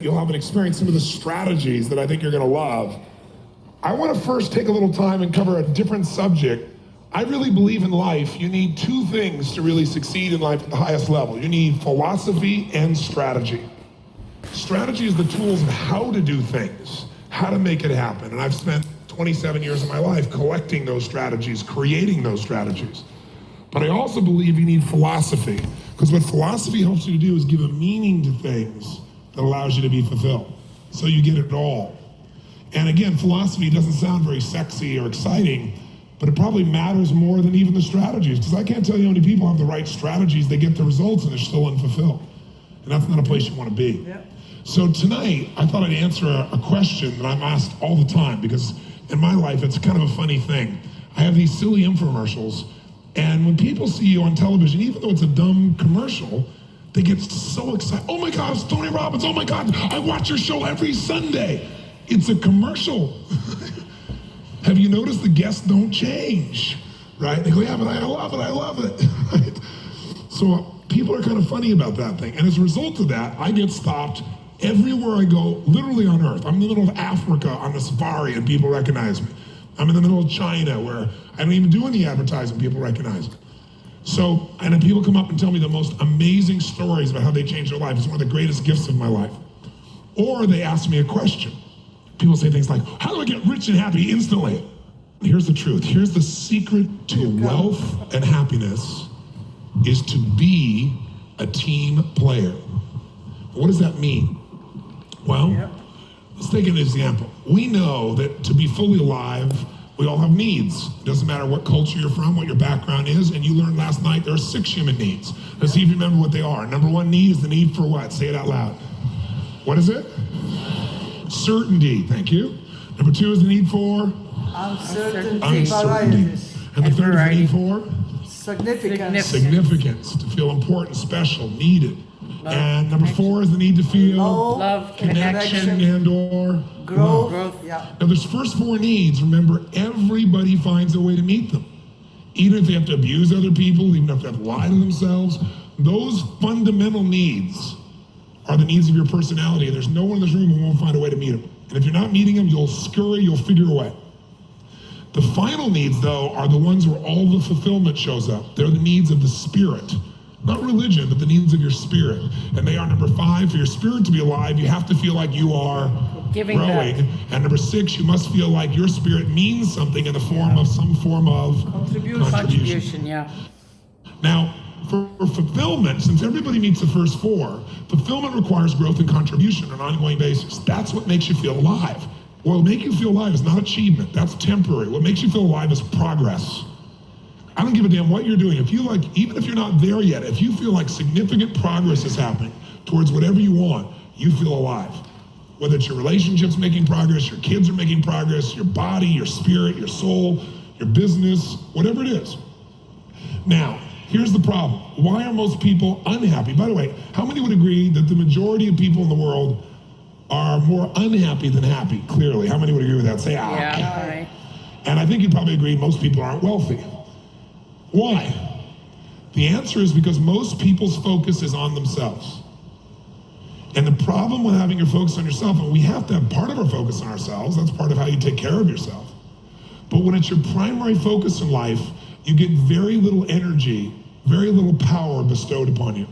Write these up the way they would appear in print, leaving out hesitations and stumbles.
You'll have an experience, some of the strategies that I think you're going to love. I want to first take a little time and cover a different subject. I really believe in life, you need two things to really succeed in life at the highest level. You need philosophy and strategy. Strategy is the tools of how to do things, how to make it happen. And I've spent 27 years of my life collecting those strategies, creating those strategies. But I also believe you need philosophy, because what philosophy helps you to do is give a meaning to things that allows you to be fulfilled. So you get it all. And again, philosophy doesn't sound very sexy or exciting, but it probably matters more than even the strategies, because I can't tell you how many people have the right strategies, they get the results and they're still unfulfilled. And that's not a place you want to be. Yep. So tonight, I thought I'd answer a question that I'm asked all the time, because in my life, it's kind of a funny thing. I have these silly infomercials, and when people see you on television, even though it's a dumb commercial, they get so excited. Oh my God, it's Tony Robbins. Oh my God, I watch your show every Sunday. It's a commercial. Have you noticed the guests don't change, right? They go, yeah, but I love it. Right? So people are kind of funny about that thing. And as a result of that, I get stopped everywhere I go, literally on earth. I'm in the middle of Africa on a safari and people recognize me. I'm in the middle of China where I don't even do any advertising, people recognize me. So, and then people come up and tell me the most amazing stories about how they changed their life. It's one of the greatest gifts of my life. Or they ask me a question. People say things like, how do I get rich and happy instantly? Here's the truth. Here's the secret to wealth and happiness is to be a team player. What does that mean? Well, let's take an example. We know that to be fully alive, we all have needs. It doesn't matter what culture you're from, what your background is, and you learned last night there are 6 human needs. Let's see if you remember what they are. Number 1 need is the need for what? Say it out loud. What is it? Certainty, thank you. Number 2 is the need for? Uncertainty. And the third is the need for? Significance, to feel important, special, needed. And number 4 is the need to feel love, connection and or growth. Yeah. Now those first 4 needs, remember, everybody finds a way to meet them. Even if they have to abuse other people, even if they have to lie to themselves, those fundamental needs are the needs of your personality. There's no one in this room who won't find a way to meet them. And if you're not meeting them, you'll scurry, you'll figure a way. The final needs, though, are the ones where all the fulfillment shows up. They're the needs of the spirit. Not religion, but the needs of your spirit. And they are number 5, for your spirit to be alive, you have to feel like you are Giving growing. back. And number 6, you must feel like your spirit means something in the form of some form of contribution. Yeah. Now, for fulfillment, since everybody meets the first 4, fulfillment requires growth and contribution on an ongoing basis. That's what makes you feel alive. What will make you feel alive is not achievement. That's temporary. What makes you feel alive is progress. I don't give a damn what you're doing. If you like, even if you're not there yet, if you feel like significant progress is happening towards whatever you want, you feel alive. Whether it's your relationships making progress, your kids are making progress, your body, your spirit, your soul, your business, whatever it is. Now, here's the problem. Why are most people unhappy? By the way, how many would agree that the majority of people in the world are more unhappy than happy? Clearly. How many would agree with that? Say, ah. Yeah, all right. And I think you'd probably agree most people aren't wealthy. Why? The answer is because most people's focus is on themselves. And the problem with having your focus on yourself, and we have to have part of our focus on ourselves, that's part of how you take care of yourself. But when it's your primary focus in life, you get very little energy, very little power bestowed upon you.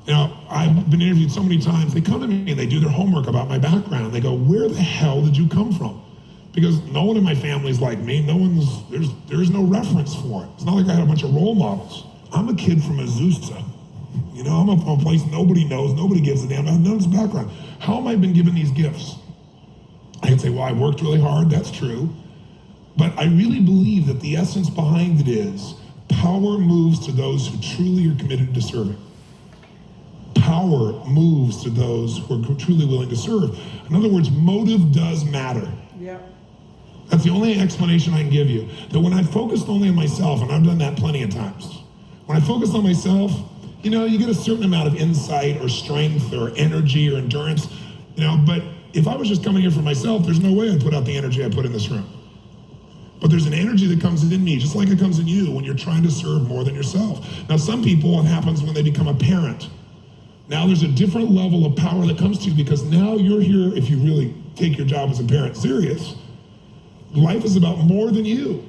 Now, I've been interviewed so many times, they come to me and they do their homework about my background. They go, where the hell did you come from? Because no one in my family is like me. There's no reference for it. It's not like I had a bunch of role models. I'm a kid from Azusa. You know, I'm from a place nobody knows, nobody gives a damn. I have none of this background. How have I been given these gifts? I can say, well, I worked really hard, that's true. But I really believe that the essence behind it is power moves to those who truly are committed to serving. Power moves to those who are truly willing to serve. In other words, motive does matter. Yeah. That's the only explanation I can give you. That when I focused only on myself, and I've done that plenty of times, when I focused on myself, you know, you get a certain amount of insight or strength or energy or endurance, you know, but if I was just coming here for myself, there's no way I'd put out the energy I put in this room. But there's an energy that comes in me, just like it comes in you when you're trying to serve more than yourself. Now, some people, it happens when they become a parent. Now there's a different level of power that comes to you because now you're here, if you really take your job as a parent serious, life is about more than you.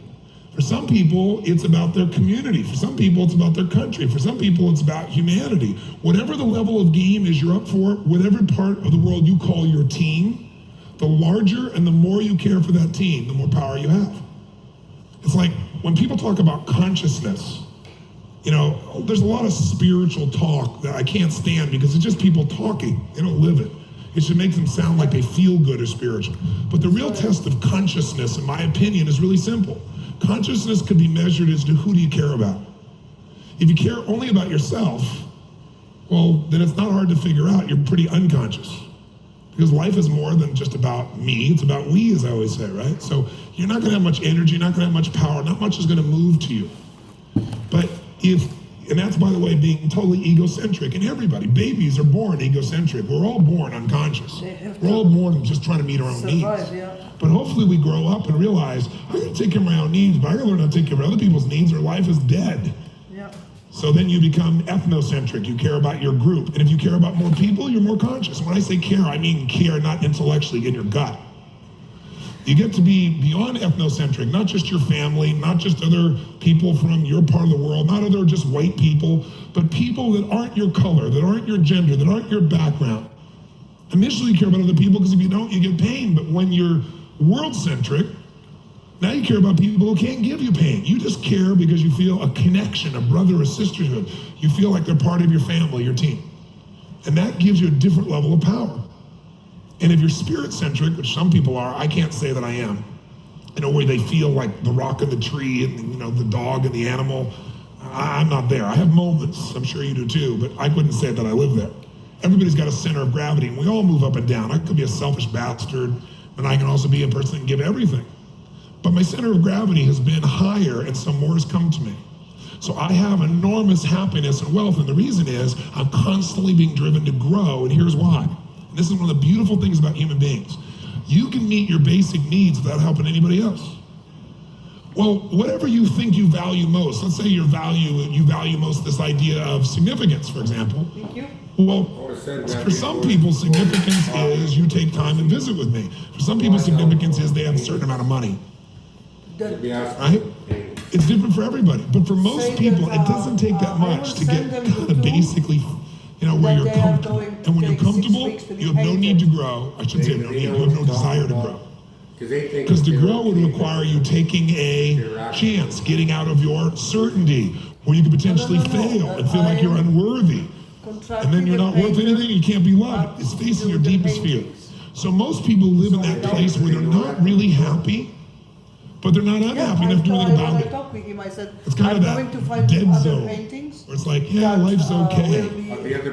For some people, it's about their community. For some people, it's about their country. For some people, it's about humanity. Whatever the level of game is you're up for, whatever part of the world you call your team, the larger and the more you care for that team, the more power you have. It's like when people talk about consciousness, you know, there's a lot of spiritual talk that I can't stand because it's just people talking. They don't live it. It should make them sound like they feel good or spiritual. But the real test of consciousness, in my opinion, is really simple. Consciousness could be measured as to who do you care about. If you care only about yourself, well, then it's not hard to figure out you're pretty unconscious. Because life is more than just about me, it's about we, as I always say, right? So you're not gonna have much energy, you're not gonna have much power, not much is gonna move to you. But and that's, by the way, being totally egocentric. And everybody, babies are born egocentric. We're all born unconscious. We're all born just trying to meet our own needs. But hopefully we grow up and realize, I gotta take care of my own needs, but I gotta learn how to take care of other people's needs or life is dead. Yeah. So then you become ethnocentric. You care about your group. And if you care about more people, you're more conscious. When I say care, I mean care not intellectually, in your gut. You get to be beyond ethnocentric, not just your family, not just other people from your part of the world, not other just white people, but people that aren't your color, that aren't your gender, that aren't your background. Initially you care about other people because if you don't, you get pain. But when you're world-centric, now you care about people who can't give you pain. You just care because you feel a connection, a brother or sisterhood. You feel like they're part of your family, your team. And that gives you a different level of power. And if you're spirit-centric, which some people are, I can't say that I am, you know, where they feel like the rock and the tree and, you know, the dog and the animal, I'm not there. I have moments, I'm sure you do too, but I couldn't say that I live there. Everybody's got a center of gravity, and we all move up and down. I could be a selfish bastard, and I can also be a person that can give everything. But my center of gravity has been higher, and some more has come to me. So I have enormous happiness and wealth, and the reason is I'm constantly being driven to grow, and here's why. And this is one of the beautiful things about human beings. You can meet your basic needs without helping anybody else. Well, whatever you think you value most, let's say you value most this idea of significance, for example. Thank you. Well, for some people, significance is you take time and visit with me. For some people, significance is they have a certain amount of money. Right? It's different for everybody. But for most people, it doesn't take that much to get kind of basically, you know, where you're comfortable. And when you're comfortable, you have no need to grow. I should say no need, you have no desire to grow. Because to grow would require you taking a chance, getting out of your certainty, where you could potentially fail and feel like you're unworthy. And then you're not worth anything, you can't be loved. It's facing your deepest fear. So most people live in that place where they're not really happy, but they're not unhappy enough to do anything about it. It's kind of that dead zone, where it's like, yeah, life's okay.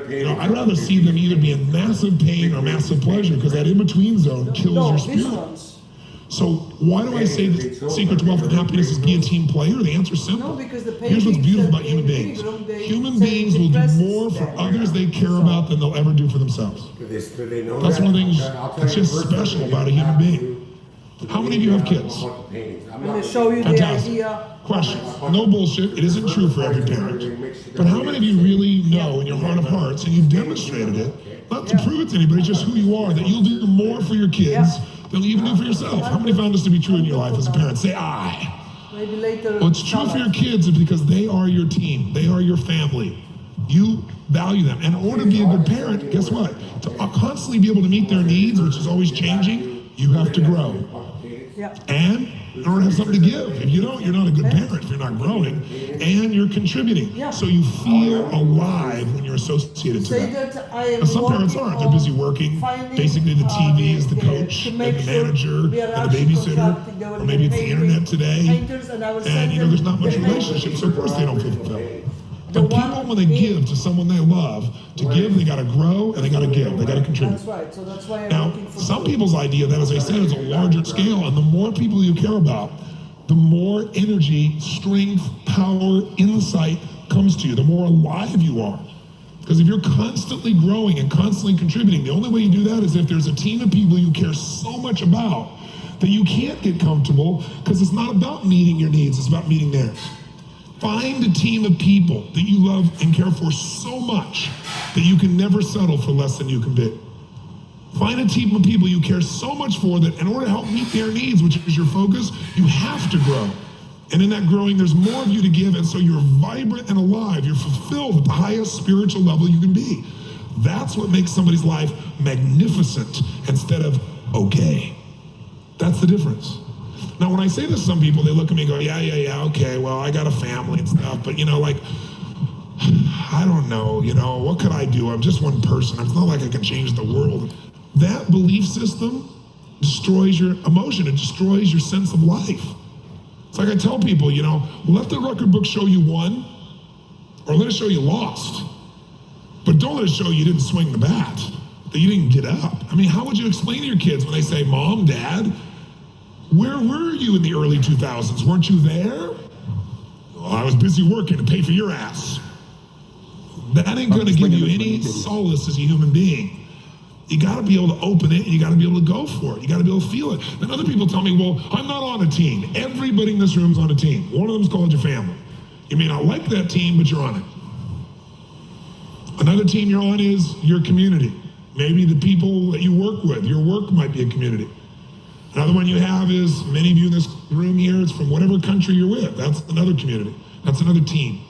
You know, I'd rather see them either be in massive pain or massive pleasure, because that in-between zone kills your spirit. So why do I say the secret to wealth and happiness is be a team player? The answer's simple. Here's what's beautiful about human beings. Human beings will do more for others they care about than they'll ever do for themselves. That's one of the things that's just special about a human being. How many of you have kids? I'm going to show you the Fantastic. idea. Question. No bullshit. It isn't true for every parent. But how many of you really know in your heart of hearts, and you've demonstrated it, not to prove it to anybody, just who you are, that you'll do more for your kids than you even do for yourself? How many found this to be true in your life as a parent? Say I. Maybe later. Well, it's true for your kids because they are your team. They are your family. You value them. And in order to be a good parent, guess what? To constantly be able to meet their needs, which is always changing, you have to grow. And in order to have something to give. If you don't, you're not a good parent if you're not growing. And you're contributing. So you feel alive when you're associated to that. Now, some parents aren't. They're busy working. Basically, the TV is the coach and the manager and the babysitter. Or maybe it's the internet today. And, you know, there's not much relationship, so of course they don't feel fulfilled. But people, when they give to someone they love, to give, they got to grow and they got to give. They got to contribute. That's right. So that's why I'm now, some people's idea that, as I said, is a larger scale, and the more people you care about, the more energy, strength, power, insight comes to you, the more alive you are. Because if you're constantly growing and constantly contributing, the only way you do that is if there's a team of people you care so much about that you can't get comfortable, because it's not about meeting your needs, it's about meeting theirs. Find a team of people that you love and care for so much that you can never settle for less than you can be. Find a team of people you care so much for that in order to help meet their needs, which is your focus, you have to grow. And in that growing, there's more of you to give, and so you're vibrant and alive. You're fulfilled at the highest spiritual level you can be. That's what makes somebody's life magnificent instead of okay. That's the difference. Now, when I say this to some people, they look at me and go, yeah, okay, well, I got a family and stuff, but I don't know, what could I do? I'm just one person. It's not like I can change the world. That belief system destroys your emotion. It destroys your sense of life. It's like I tell people, let the record book show you won, or let it show you lost. But don't let it show you didn't swing the bat, that you didn't get up. I mean, how would you explain to your kids when they say, Mom, Dad, where were you in the early 2000s? Weren't you there? Well, I was busy working to pay for your ass. That ain't gonna give you any solace as a human being. You gotta be able to open it and you gotta be able to go for it. You gotta be able to feel it. Then other people tell me, well, I'm not on a team. Everybody in this room's on a team. One of them's called your family. You may not like that team, but you're on it. Another team you're on is your community. Maybe the people that you work with. Your work might be a community. Another one you have is, many of you in this room here, it's from whatever country you're with. That's another community. That's another team.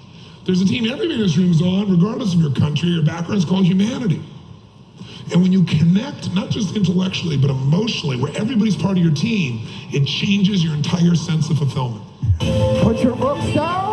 There's a team everybody in this room is on, regardless of your country or background. It's called humanity. And when you connect, not just intellectually, but emotionally, where everybody's part of your team, it changes your entire sense of fulfillment. Put your books down.